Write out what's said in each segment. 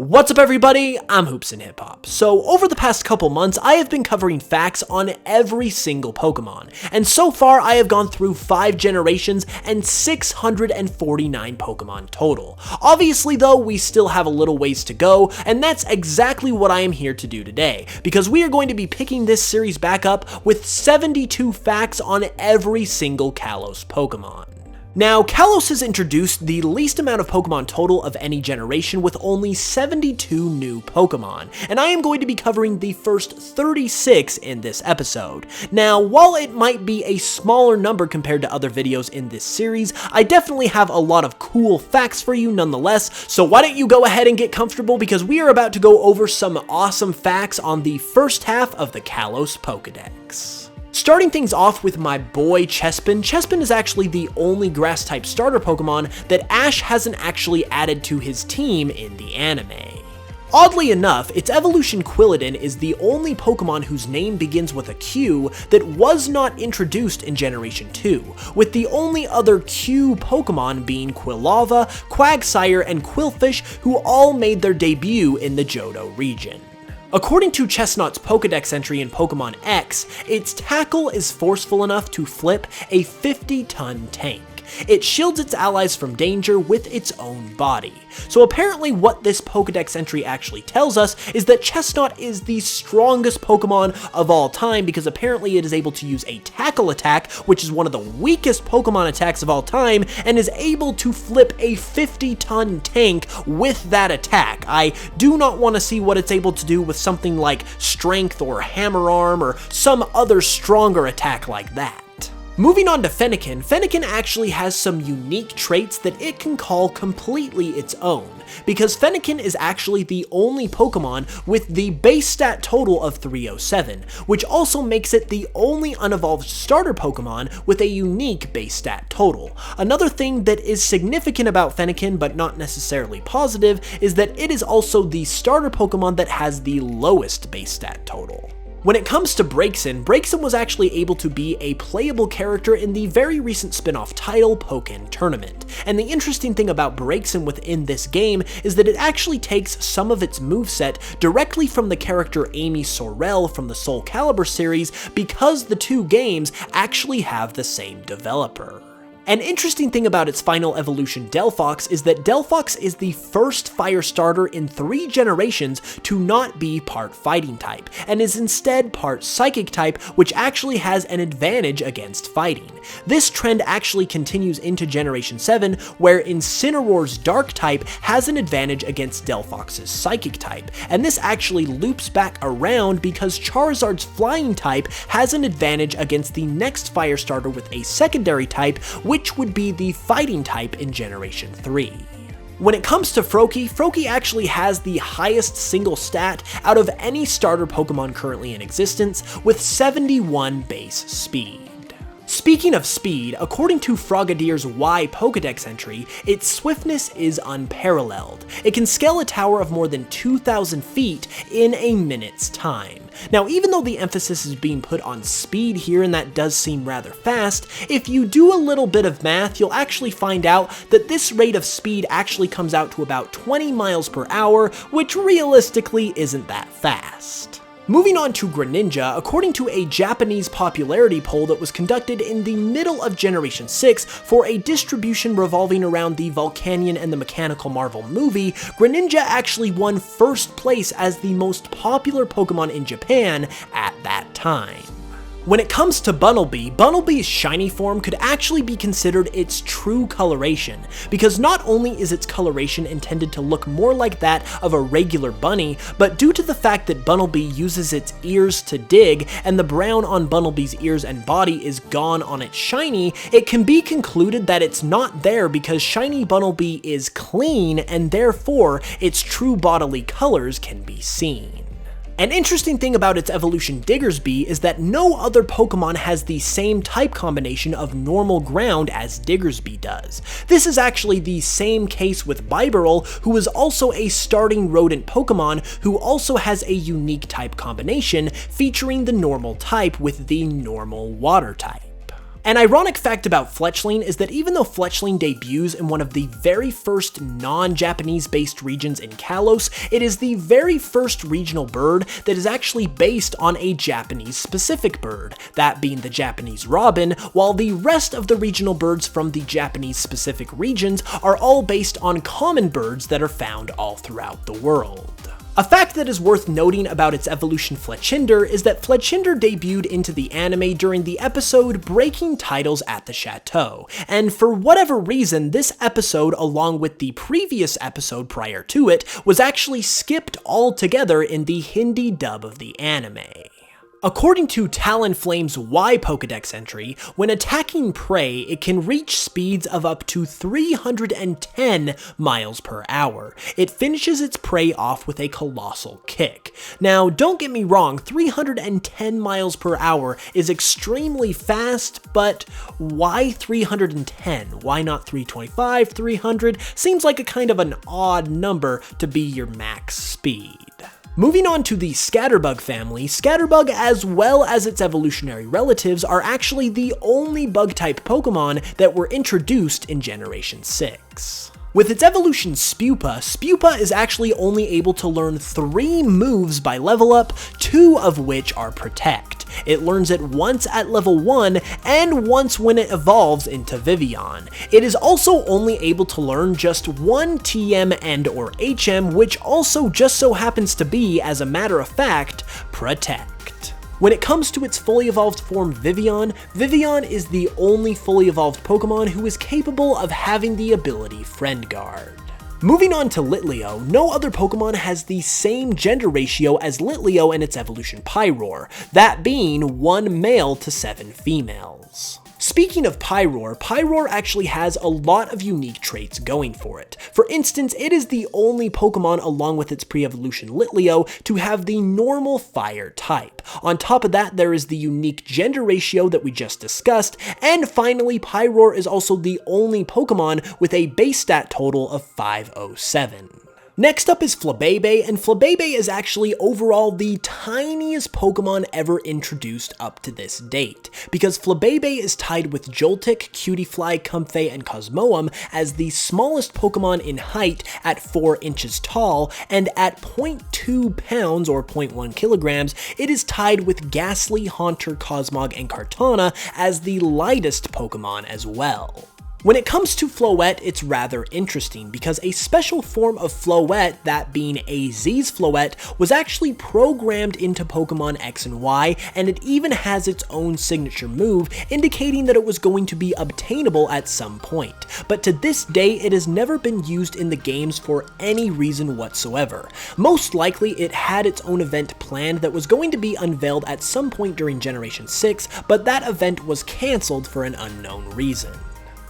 What's up everybody, I'm HoopsandHipHop. So over the past couple months, I have been covering facts on every single Pokemon, and so far I have gone through 5 generations and 649 Pokemon total. Obviously though, we still have a little ways to go, and that's exactly what I am here to do today, because we are going to be picking this series back up with 72 facts on every single Kalos Pokemon. Now, Kalos has introduced the least amount of Pokemon total of any generation with only 72 new Pokemon, and I am going to be covering the first 36 in this episode. Now, while it might be a smaller number compared to other videos in this series, I definitely have a lot of cool facts for you nonetheless, so why don't you go ahead and get comfortable because we are about to go over some awesome facts on the first half of the Kalos Pokedex. Starting things off with my boy Chespin. Chespin is actually the only grass-type starter Pokemon that Ash hasn't actually added to his team in the anime. Oddly enough, its evolution Quilladin is the only Pokemon whose name begins with a Q that was not introduced in Generation 2, with the only other Q Pokemon being Quilava, Quagsire, and Qwilfish, who all made their debut in the Johto region. According to Chestnut's Pokedex entry in Pokemon X, its tackle is forceful enough to flip a 50-ton tank. It shields its allies from danger with its own body. So apparently what this Pokedex entry actually tells us is that Chestnut is the strongest Pokemon of all time because apparently it is able to use a tackle attack, which is one of the weakest Pokemon attacks of all time, and is able to flip a 50-ton tank with that attack. I do not want to see what it's able to do with something like Strength or Hammer Arm or some other stronger attack like that. Moving on to Fennekin, Fennekin actually has some unique traits that it can call completely its own, because Fennekin is actually the only Pokemon with the base stat total of 307, which also makes it the only unevolved starter Pokemon with a unique base stat total. Another thing that is significant about Fennekin, but not necessarily positive, is that it is also the starter Pokemon that has the lowest base stat total. When it comes to Braixen, Braixen was actually able to be a playable character in the very recent spin-off title, Pokken Tournament. And the interesting thing about Braixen within this game is that it actually takes some of its moveset directly from the character Amy Sorrell from the Soul Calibur series because the two games actually have the same developer. An interesting thing about its final evolution, Delphox, is that Delphox is the first fire starter in 3 generations to not be part fighting type, and is instead part psychic type, which actually has an advantage against fighting. This trend actually continues into Generation 7, where Incineroar's dark type has an advantage against Delphox's psychic type, and this actually loops back around because Charizard's flying type has an advantage against the next fire starter with a secondary type, which would be the fighting type in Generation 3. When it comes to Froakie, Froakie actually has the highest single stat out of any starter Pokemon currently in existence, with 71 base speed. Speaking of speed, according to Frogadier's Y Pokedex entry, its swiftness is unparalleled. It can scale a tower of more than 2,000 feet in a minute's time. Now, even though the emphasis is being put on speed here, and that does seem rather fast, if you do a little bit of math, you'll actually find out that this rate of speed actually comes out to about 20 miles per hour, which realistically isn't that fast. Moving on to Greninja, according to a Japanese popularity poll that was conducted in the middle of Generation 6 for a distribution revolving around the Volcanion and the Mechanical Marvel movie, Greninja actually won first place as the most popular Pokemon in Japan at that time. When it comes to Bunnelby, Bunnelby's shiny form could actually be considered its true coloration, because not only is its coloration intended to look more like that of a regular bunny, but due to the fact that Bunnelby uses its ears to dig, and the brown on Bunnelby's ears and body is gone on its shiny, it can be concluded that it's not there because shiny Bunnelby is clean, and therefore its true bodily colors can be seen. An interesting thing about its evolution Diggersby is that no other Pokemon has the same type combination of normal ground as Diggersby does. This is actually the same case with Bibarel, who is also a starting rodent Pokemon who also has a unique type combination featuring the normal type with the normal water type. An ironic fact about Fletchling is that even though Fletchling debuts in one of the very first non-Japanese based regions in Kalos, it is the very first regional bird that is actually based on a Japanese specific bird, that being the Japanese robin, while the rest of the regional birds from the Japanese specific regions are all based on common birds that are found all throughout the world. A fact that is worth noting about its evolution Fletchinder is that Fletchinder debuted into the anime during the episode Breaking Titles at the Chateau, and for whatever reason, this episode, along with the previous episode prior to it, was actually skipped altogether in the Hindi dub of the anime. According to Talonflame's Y Pokedex entry, when attacking prey, it can reach speeds of up to 310 miles per hour. It finishes its prey off with a colossal kick. Now, don't get me wrong, 310 miles per hour is extremely fast, but why 310? Why not 325, 300? Seems like a kind of an odd number to be your max speed. Moving on to the Scatterbug family, Scatterbug as well as its evolutionary relatives are actually the only bug-type Pokemon that were introduced in Generation 6. With its evolution Spupa, Spupa is actually only able to learn 3 moves by level up, 2 of which are Protect. It learns it once at level 1 and once when it evolves into Vivillon. It is also only able to learn just 1 TM and or HM, which also just so happens to be, as a matter of fact, Protect. When it comes to its fully evolved form Vivillon, Vivillon is the only fully evolved Pokemon who is capable of having the ability Friend Guard. Moving on to Litleo, no other Pokemon has the same gender ratio as Litleo in its evolution Pyroar, that being 1 male to 7 females. Speaking of Pyroar, Pyroar actually has a lot of unique traits going for it. For instance, it is the only Pokemon along with its pre-evolution Litleo to have the normal fire type. On top of that, there is the unique gender ratio that we just discussed, and finally, Pyroar is also the only Pokemon with a base stat total of 507. Next up is Flabebe, and Flabebe is actually overall the tiniest Pokemon ever introduced up to this date, because Flabebe is tied with Joltik, Cutiefly, Comfey, and Cosmoem as the smallest Pokemon in height at 4 inches tall, and at 0.2 pounds or 0.1 kilograms, it is tied with Ghastly, Haunter, Cosmog, and Kartana as the lightest Pokemon as well. When it comes to Floette, it's rather interesting because a special form of Floette, that being AZ's Floette, was actually programmed into Pokemon X and Y, and it even has its own signature move, indicating that it was going to be obtainable at some point. But to this day, it has never been used in the games for any reason whatsoever. Most likely, it had its own event planned that was going to be unveiled at some point during Generation 6, but that event was cancelled for an unknown reason.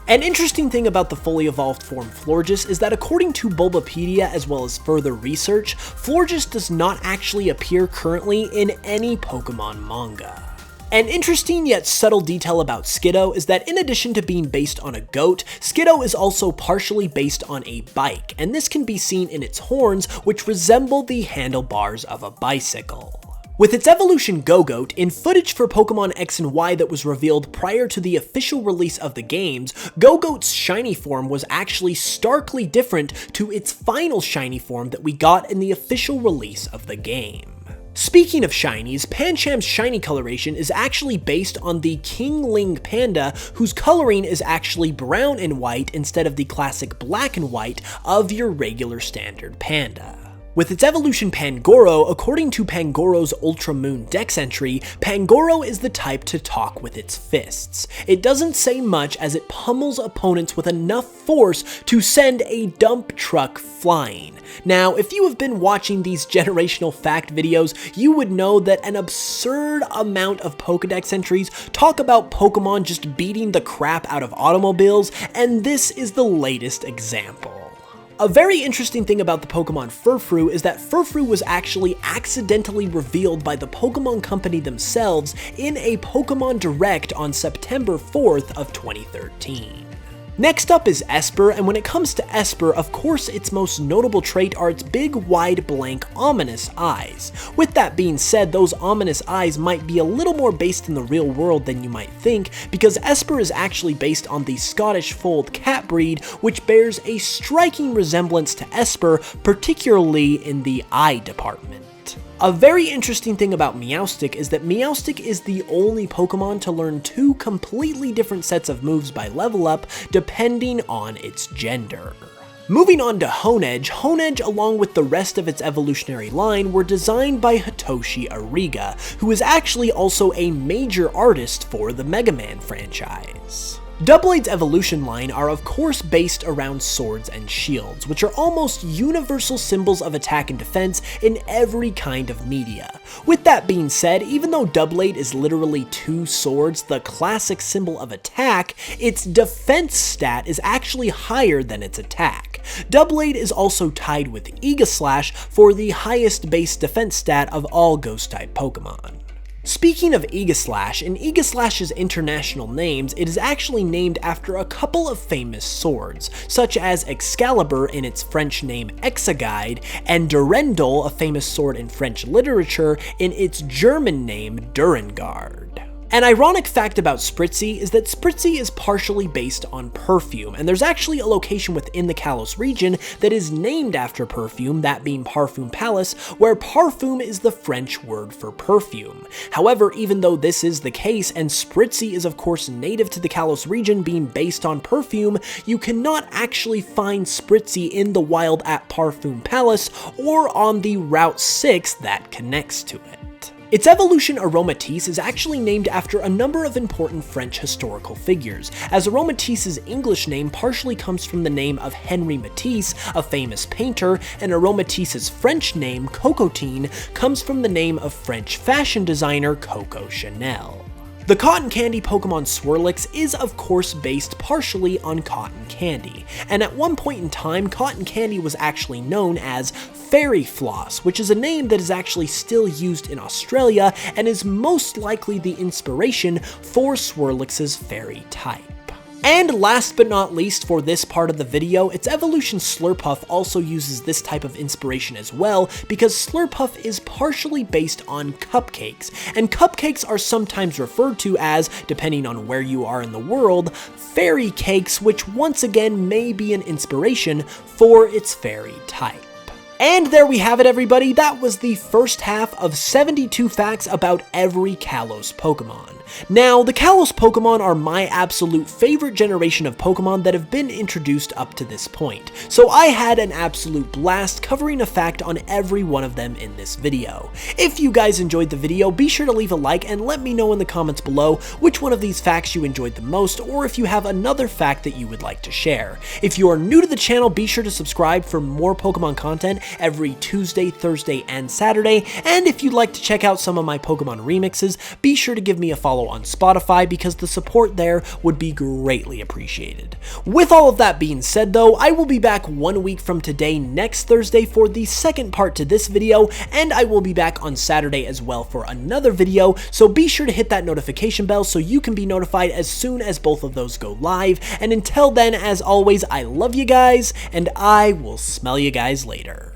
An interesting thing about the fully evolved form Florges is that according to Bulbapedia as well as further research, Florges does not actually appear currently in any Pokemon manga. An interesting yet subtle detail about Skiddo is that in addition to being based on a goat, Skiddo is also partially based on a bike, and this can be seen in its horns, which resemble the handlebars of a bicycle. With its evolution Gogoat, in footage for Pokemon X and Y that was revealed prior to the official release of the games, Gogoat's shiny form was actually starkly different to its final shiny form that we got in the official release of the game. Speaking of shinies, Pancham's shiny coloration is actually based on the King Ling Panda, whose coloring is actually brown and white instead of the classic black and white of your regular standard panda. With its evolution Pangoro, according to Pangoro's Ultra Moon Dex entry, Pangoro is the type to talk with its fists. It doesn't say much as it pummels opponents with enough force to send a dump truck flying. Now, if you have been watching these generational fact videos, you would know that an absurd amount of Pokedex entries talk about Pokemon just beating the crap out of automobiles, and this is the latest example. A very interesting thing about the Pokemon Furfrou is that Furfrou was actually accidentally revealed by the Pokemon Company themselves in a Pokemon Direct on September 4th of 2013. Next up is Esper, and when it comes to Esper, of course its most notable trait are its big, wide, blank, ominous eyes. With that being said, those ominous eyes might be a little more based in the real world than you might think, because Esper is actually based on the Scottish fold cat breed, which bears a striking resemblance to Esper, particularly in the eye department. A very interesting thing about Meowstic is that Meowstic is the only Pokemon to learn 2 completely different sets of moves by level up, depending on its gender. Moving on to Honedge, Honedge along with the rest of its evolutionary line were designed by Hitoshi Ariga, who is actually also a major artist for the Mega Man franchise. Doublade's evolution line are of course based around swords and shields, which are almost universal symbols of attack and defense in every kind of media. With that being said, even though Doublade is literally 2 swords, the classic symbol of attack, its defense stat is actually higher than its attack. Doublade is also tied with Aegislash for the highest base defense stat of all Ghost-type Pokemon. Speaking of Aegislash, in Aegislash's international names, it is actually named after a couple of famous swords, such as Excalibur in its French name Exagide, and Durendal, a famous sword in French literature, in its German name Durengard. An ironic fact about Spritzy is that Spritzy is partially based on perfume, and there's actually a location within the Kalos region that is named after perfume, that being Parfum Palace, where parfum is the French word for perfume. However, even though this is the case, and Spritzy is of course native to the Kalos region being based on perfume, you cannot actually find Spritzy in the wild at Parfum Palace or on the Route 6 that connects to it. Its evolution Aromatisse is actually named after a number of important French historical figures, as Aromatisse's English name partially comes from the name of Henri Matisse, a famous painter, and Aromatisse's French name, Cocotine, comes from the name of French fashion designer Coco Chanel. The cotton candy Pokemon Swirlix is of course based partially on cotton candy, and at one point in time, cotton candy was actually known as Fairy Floss, which is a name that is actually still used in Australia and is most likely the inspiration for Swirlix's fairy type. And last but not least for this part of the video, its evolution Slurpuff also uses this type of inspiration as well, because Slurpuff is partially based on cupcakes, and cupcakes are sometimes referred to as, depending on where you are in the world, fairy cakes, which once again may be an inspiration for its fairy type. And there we have it, everybody. That was the first half of 72 facts about every Kalos Pokemon. Now, the Kalos Pokemon are my absolute favorite generation of Pokemon that have been introduced up to this point, so I had an absolute blast covering a fact on every one of them in this video. If you guys enjoyed the video, be sure to leave a like and let me know in the comments below which one of these facts you enjoyed the most, or if you have another fact that you would like to share. If you are new to the channel, be sure to subscribe for more Pokemon content every Tuesday, Thursday, and Saturday, and if you'd like to check out some of my Pokemon remixes, be sure to give me a follow on Spotify because the support there would be greatly appreciated. With all of that being said though, I will be back 1 week from today next Thursday for the second part to this video, and I will be back on Saturday as well for another video, so be sure to hit that notification bell so you can be notified as soon as both of those go live, and until then, as always, I love you guys, and I will smell you guys later.